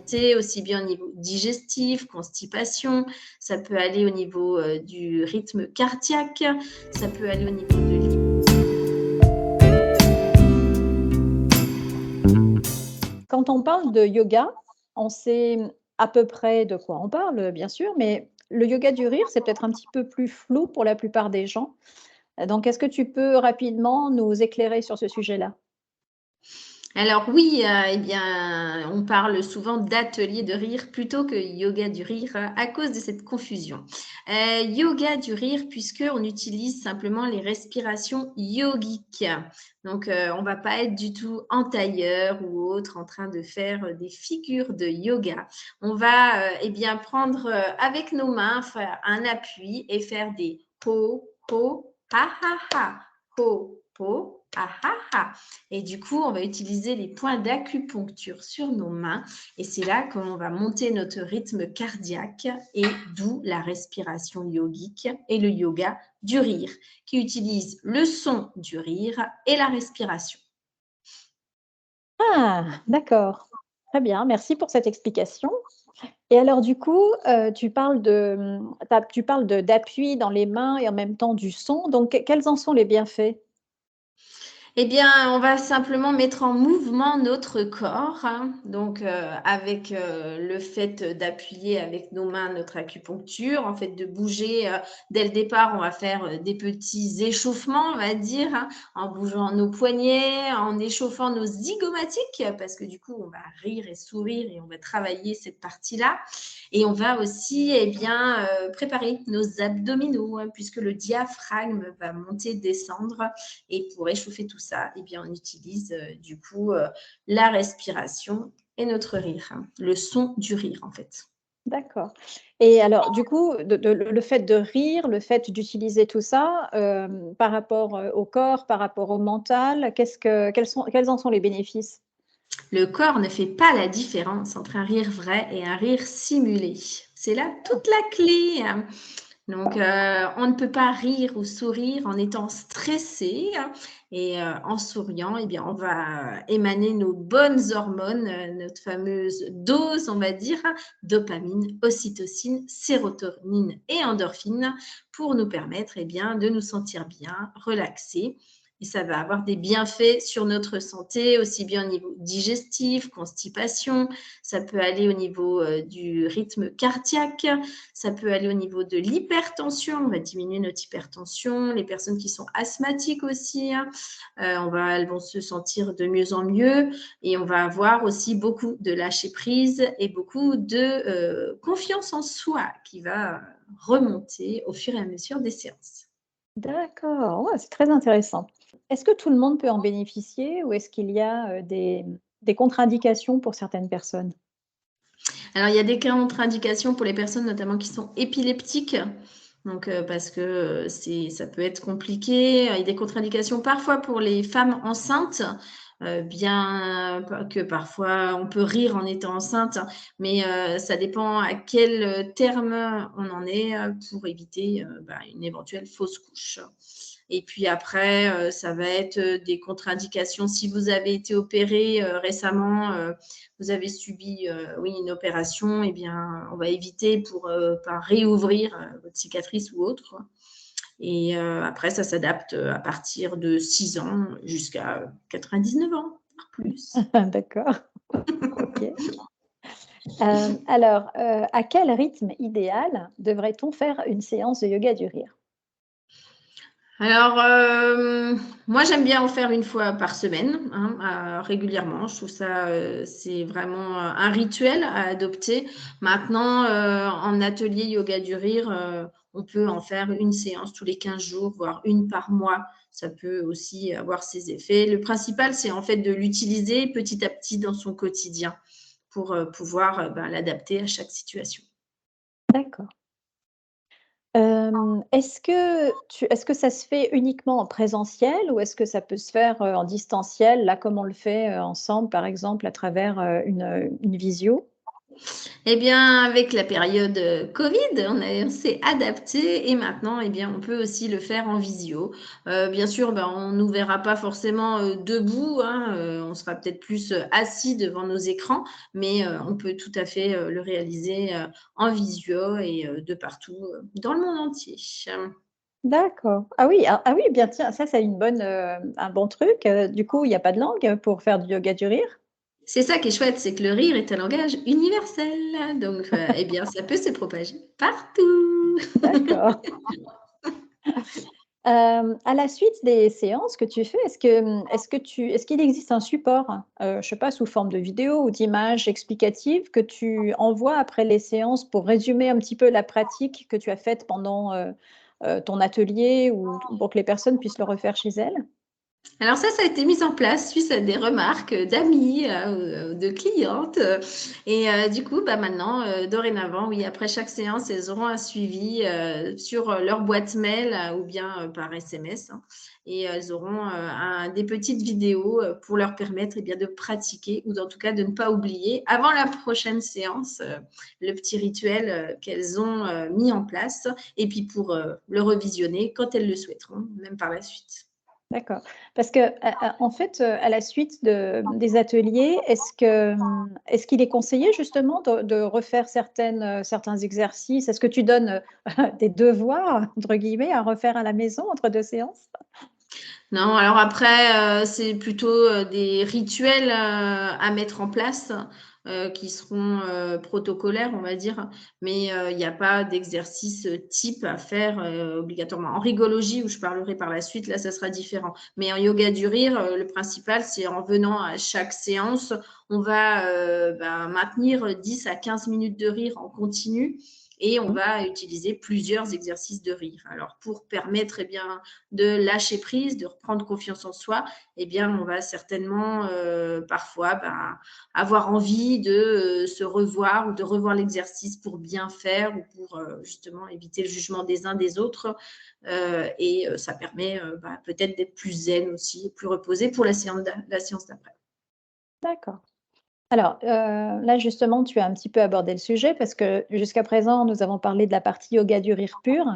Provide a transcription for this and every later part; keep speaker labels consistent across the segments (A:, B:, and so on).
A: santé, aussi bien au niveau digestif, constipation, ça peut aller au niveau du rythme cardiaque, ça peut aller au niveau de
B: Quand on parle de yoga, on sait à peu près de quoi on parle, bien sûr, mais le yoga du rire, c'est peut-être un petit peu plus flou pour la plupart des gens. Donc, est-ce que tu peux rapidement nous éclairer sur ce sujet-là?
A: Alors oui, eh bien, on parle souvent d'atelier de rire plutôt que yoga du rire à cause de cette confusion. Yoga du rire puisqu'on utilise simplement les respirations yogiques. Donc, on va pas être du tout en tailleur ou autre en train de faire des figures de yoga. On va, eh bien, prendre avec nos mains, faire un appui et faire des ho, ho, ha, ha, ha, ho, ho, ha, ha, ha. Et du coup, on va utiliser les points d'acupuncture sur nos mains et c'est là qu'on va monter notre rythme cardiaque et d'où la respiration yogique et le yoga du rire qui utilise le son du rire et la respiration.
B: Ah, d'accord. Très bien, merci pour cette explication. Et alors du coup, tu parles tu parles de d'appui dans les mains et en même temps du son, donc quels en sont les bienfaits?
A: Eh bien, on va simplement mettre en mouvement notre corps, hein. Donc, avec le fait d'appuyer avec nos mains notre acupuncture, en fait de bouger, dès le départ, on va faire des petits échauffements, on va dire, hein, en bougeant nos poignets, en échauffant nos zygomatiques, parce que du coup, on va rire et sourire et on va travailler cette partie-là. Et on va aussi, eh bien, préparer nos abdominaux, hein, puisque le diaphragme va monter, descendre et pour réchauffer tout ça, eh bien, on utilise du coup la respiration et notre rire, hein, le son du rire en fait.
B: D'accord. Et alors du coup, le fait de rire, le fait d'utiliser tout ça, par rapport, au corps, par rapport au mental, quels en sont les bénéfices?
A: Le corps ne fait pas la différence entre un rire vrai et un rire simulé. C'est là toute la clé, hein. Donc, on ne peut pas rire ou sourire en étant stressé, hein, et en souriant, eh bien, on va émaner nos bonnes hormones, notre fameuse dose, on va dire, hein, dopamine, ocytocine, sérotonine et endorphine pour nous permettre, eh bien, de nous sentir bien, relaxés et ça va avoir des bienfaits sur notre santé, aussi bien au niveau digestif, constipation, ça peut aller au niveau, du rythme cardiaque, ça peut aller au niveau de l'hypertension, on va diminuer notre hypertension. Les personnes qui sont asthmatiques aussi, hein, elles vont se sentir de mieux en mieux et on va avoir aussi beaucoup de lâcher prise et beaucoup de confiance en soi qui va remonter au fur et à mesure des séances.
B: D'accord, ouais, c'est très intéressant. Est-ce que tout le monde peut en bénéficier ou est-ce qu'il y a, des contre-indications pour certaines personnes?
A: Alors, il y a des contre-indications pour les personnes notamment qui sont épileptiques. Donc, parce que ça peut être compliqué. Il y a des contre-indications parfois pour les femmes enceintes, bien que parfois on peut rire en étant enceinte, mais ça dépend à quel terme on en est pour éviter une éventuelle fausse couche. Et puis après, ça va être des contre-indications. Si vous avez été opéré récemment, vous avez subi oui, une opération, eh bien, on va éviter pour pas réouvrir votre cicatrice ou autre. Et après, ça s'adapte à partir de 6 ans jusqu'à 99 ans, voire plus.
B: D'accord, OK. Alors, à quel rythme idéal devrait-on faire une séance de yoga du rire?
A: Alors, moi, j'aime bien en faire une fois par semaine, hein, régulièrement. Je trouve ça, c'est vraiment un rituel à adopter. Maintenant, en atelier yoga du rire, on peut en faire une séance tous les 15 jours, voire une par mois. Ça peut aussi avoir ses effets. Le principal, c'est en fait de l'utiliser petit à petit dans son quotidien pour pouvoir l'adapter à chaque situation.
B: D'accord. Est-ce que ça se fait uniquement en présentiel ou est-ce que ça peut se faire, en distanciel, là, comme on le fait, ensemble, par exemple, à travers, une visio?
A: Eh bien, avec la période Covid, on s'est adapté et maintenant, eh bien, on peut aussi le faire en visio. Bien sûr, ben, on nous verra pas forcément debout, hein, on sera peut-être plus assis devant nos écrans, mais on peut tout à fait le réaliser en visio et de partout dans le monde entier.
B: D'accord. Ah oui, bien tiens, ça c'est un bon truc, du coup, il y a pas de langue pour faire du yoga du rire?
A: C'est ça qui est chouette, c'est que le rire est un langage universel, donc eh bien, ça peut se propager partout.
B: D'accord. À la suite des séances que tu fais, est-ce qu'il existe un support, je sais pas, sous forme de vidéo ou d'images explicatives que tu envoies après les séances pour résumer un petit peu la pratique que tu as faite pendant, ton atelier ou pour que les personnes puissent le refaire chez elles?
A: Alors ça a été mis en place suite à des remarques d'amis, de clientes, et du coup, bah, maintenant, dorénavant, oui, après chaque séance, elles auront un suivi, sur, leur boîte mail, ou bien, par SMS, hein, et elles auront, des petites vidéos, pour leur permettre, eh bien, de pratiquer ou en tout cas de ne pas oublier avant la prochaine séance, le petit rituel, qu'elles ont, mis en place et puis pour, le revisionner quand elles le souhaiteront, même par la suite.
B: D'accord. Parce que, en fait, à la suite des ateliers, est-ce qu'il est conseillé justement de refaire certains exercices? Est-ce que tu donnes, des «devoirs» entre guillemets à refaire à la maison entre 2 séances?
A: Non, alors après, c'est plutôt, des rituels, à mettre en place, qui seront, protocolaires, on va dire. Mais, il n'y a pas d'exercice, type à faire, obligatoirement. En rigologie, où je parlerai par la suite, là, ça sera différent. Mais en yoga du rire, le principal, c'est en venant à chaque séance, on va, ben, maintenir 10 à 15 minutes de rire en continu et on
B: Mmh.
A: va utiliser plusieurs exercices de rire. Alors pour permettre, eh bien, de lâcher prise, de reprendre confiance en soi, eh bien, on va certainement parfois ben, avoir envie de se revoir ou de revoir l'exercice pour bien faire ou pour justement éviter le jugement des uns des autres. Et ça permet ben, peut-être d'être plus zen aussi, plus reposé pour la séance d'après.
B: D'accord. Alors, là justement, tu as un petit peu abordé le sujet parce que jusqu'à présent, nous avons parlé de la partie yoga du rire pur.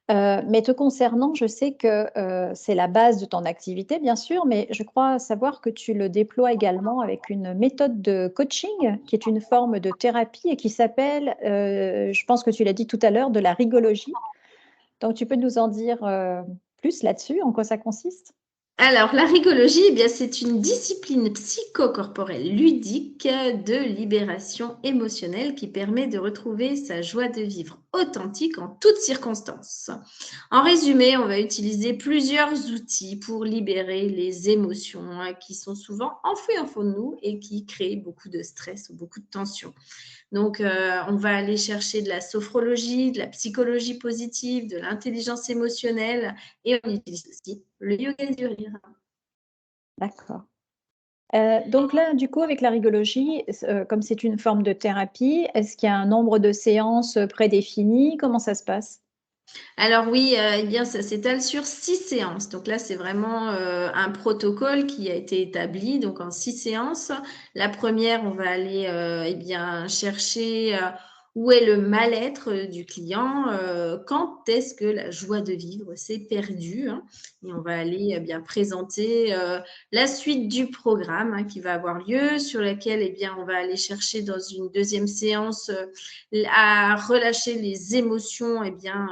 B: Mais te concernant, je sais que, c'est la base de ton activité, bien sûr, mais je crois savoir que tu le déploies également avec une méthode de coaching, qui est une forme de thérapie et qui s'appelle, je pense que tu l'as dit tout à l'heure, de la rigologie. Donc tu peux nous en dire, plus là-dessus, en quoi ça consiste?
A: Alors, la rigologie, eh bien, c'est une discipline psychocorporelle ludique de libération émotionnelle qui permet de retrouver sa joie de vivre authentique en toutes circonstances. En résumé, on va utiliser plusieurs outils pour libérer les émotions qui sont souvent enfouies en fond de nous et qui créent beaucoup de stress ou beaucoup de tension. Donc, on va aller chercher de la sophrologie, de la psychologie positive, de l'intelligence émotionnelle et on utilise aussi le yoga du rire.
B: D'accord. Donc là, du coup, avec la rigologie, comme c'est une forme de thérapie, est-ce qu'il y a un nombre de séances, prédéfinies? Comment ça se passe?
A: Alors oui, eh bien, ça s'étale sur 6 séances. Donc là, c'est vraiment, un protocole qui a été établi, donc en 6 séances. La première, on va aller, eh bien, chercher, où est le mal-être, du client, quand est-ce que la joie de vivre s'est perdue, hein, et on va aller, eh bien, présenter, la suite du programme, hein, qui va avoir lieu, sur laquelle, eh bien, on va aller chercher dans une deuxième séance, à relâcher les émotions eh bien,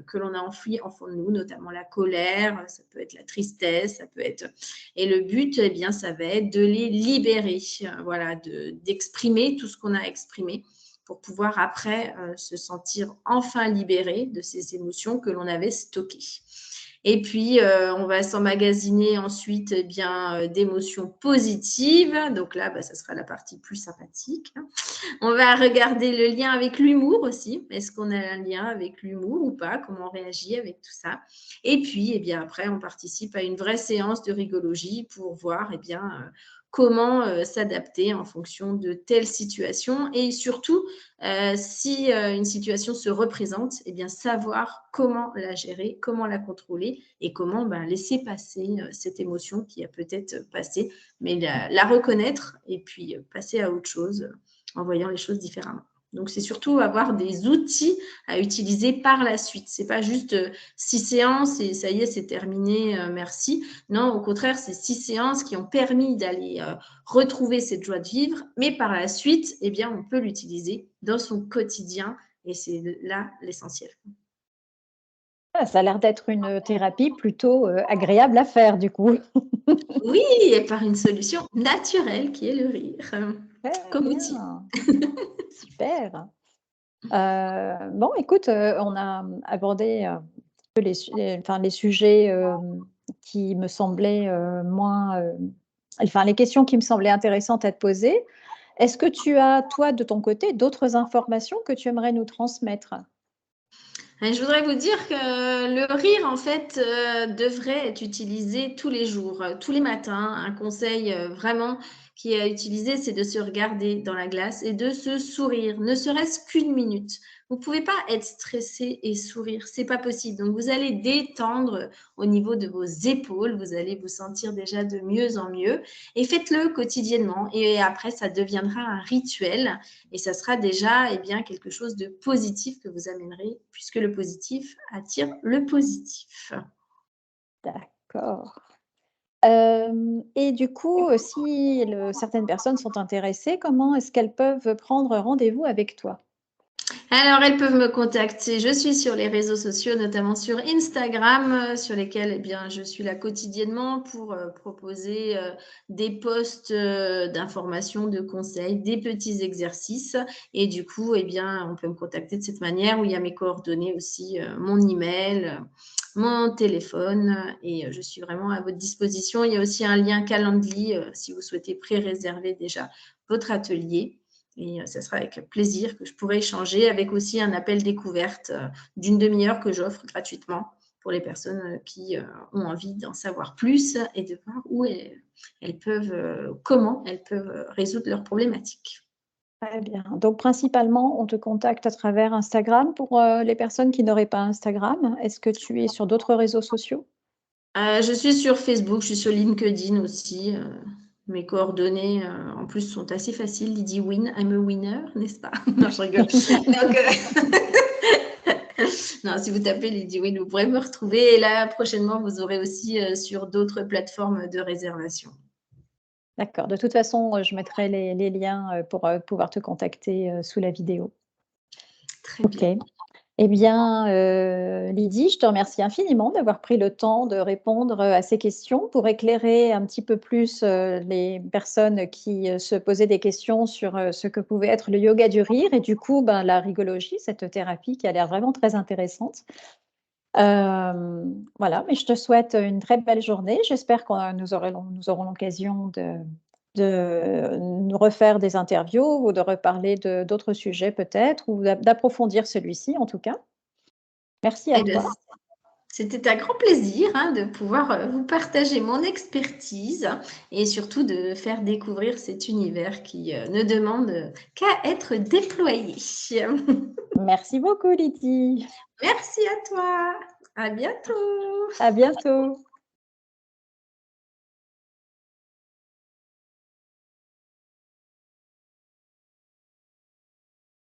A: que l'on a enfouies en fond de nous, notamment la colère, ça peut être la tristesse, ça peut être... Et le but, eh bien, ça va être de les libérer, voilà, d'exprimer tout ce qu'on a exprimé pour pouvoir après se sentir enfin libéré de ces émotions que l'on avait stockées. Et puis, on va s'emmagasiner ensuite eh bien, d'émotions positives. Donc là, bah, ça sera la partie plus sympathique. On va regarder le lien avec l'humour aussi. Est-ce qu'on a un lien avec l'humour ou pas? Comment on réagit avec tout ça? Et puis, eh bien, après, on participe à une vraie séance de rigologie pour voir eh bien, comment s'adapter en fonction de telle situation et surtout, si une situation se représente, eh bien, savoir comment la gérer, comment la contrôler et comment ben, laisser passer cette émotion qui a peut-être passé, mais la reconnaître et puis passer à autre chose en voyant les choses différemment. Donc, c'est surtout avoir des outils à utiliser par la suite. Ce n'est pas juste 6 séances et ça y est, c'est terminé, merci. Non, au contraire, c'est 6 séances qui ont permis d'aller retrouver cette joie de vivre, mais par la suite, eh bien, on peut l'utiliser dans son quotidien et c'est là l'essentiel.
B: Ah, ça a l'air d'être une thérapie plutôt agréable à faire, du coup.
A: Oui, et par une solution naturelle qui est le rire,
B: Très
A: comme outil.
B: bien. Super. Bon, écoute, on a abordé peu les sujets qui me semblaient moins, enfin, les questions qui me semblaient intéressantes à te poser. Est-ce que tu as, toi, de ton côté, d'autres informations que tu aimerais nous transmettre?
A: Et je voudrais vous dire que le rire, en fait, devrait être utilisé tous les jours, tous les matins. Un conseil vraiment qui est à utiliser, c'est de se regarder dans la glace et de se sourire, ne serait-ce qu'une minute. Vous ne pouvez pas être stressé et sourire, c'est pas possible. Donc, vous allez détendre au niveau de vos épaules, vous allez vous sentir déjà de mieux en mieux et faites-le quotidiennement. Et après, ça deviendra un rituel et ça sera déjà bien, quelque chose de positif que vous amènerez, puisque le positif attire le positif.
B: D'accord. Et du coup, si certaines personnes sont intéressées, comment est-ce qu'elles peuvent prendre rendez-vous avec toi?
A: Alors, elles peuvent me contacter. Je suis sur les réseaux sociaux, notamment sur Instagram, sur lesquels je suis là quotidiennement pour proposer des posts d'informations, de conseils, des petits exercices. Et du coup, on peut me contacter de cette manière où il y a mes coordonnées aussi, mon email, mon téléphone. Et je suis vraiment à votre disposition. Il y a aussi un lien Calendly si vous souhaitez pré-réserver déjà votre atelier. Et ça sera avec plaisir que je pourrai échanger avec aussi un appel découverte d'une demi-heure que j'offre gratuitement pour les personnes qui ont envie d'en savoir plus et de voir où elles peuvent, comment elles peuvent résoudre leurs problématiques.
B: Très bien. Donc principalement, on te contacte à travers Instagram pour, les personnes qui n'auraient pas Instagram. Est-ce que tu es sur d'autres réseaux sociaux?
A: Je suis sur Facebook, je suis sur LinkedIn aussi. Mes coordonnées, en plus, sont assez faciles. Lydie Win, I'm a winner, n'est-ce pas? Non, je rigole. Donc, non, si vous tapez Lydie Win, vous pourrez me retrouver. Et là, prochainement, vous aurez aussi sur d'autres plateformes de réservation.
B: D'accord. De toute façon, je mettrai les liens, pour, pouvoir te contacter, sous la vidéo.
A: Très
B: OK.
A: bien.
B: Eh bien, Lydie, je te remercie infiniment d'avoir pris le temps de répondre, à ces questions pour éclairer un petit peu plus, les personnes qui, se posaient des questions sur, ce que pouvait être le yoga du rire et du coup, ben, la rigologie, cette thérapie qui a l'air vraiment très intéressante. Voilà, mais je te souhaite une très belle journée. J'espère que nous aurons l'occasion de nous refaire des interviews ou de reparler d'autres sujets peut-être ou d'approfondir celui-ci en tout cas. Merci à
A: Eh bien,
B: toi.
A: c'était un grand plaisir de pouvoir vous partager mon expertise et surtout de faire découvrir cet univers qui ne demande qu'à être déployé.
B: Merci beaucoup Lydie.
A: Merci à toi. À bientôt.
B: À bientôt.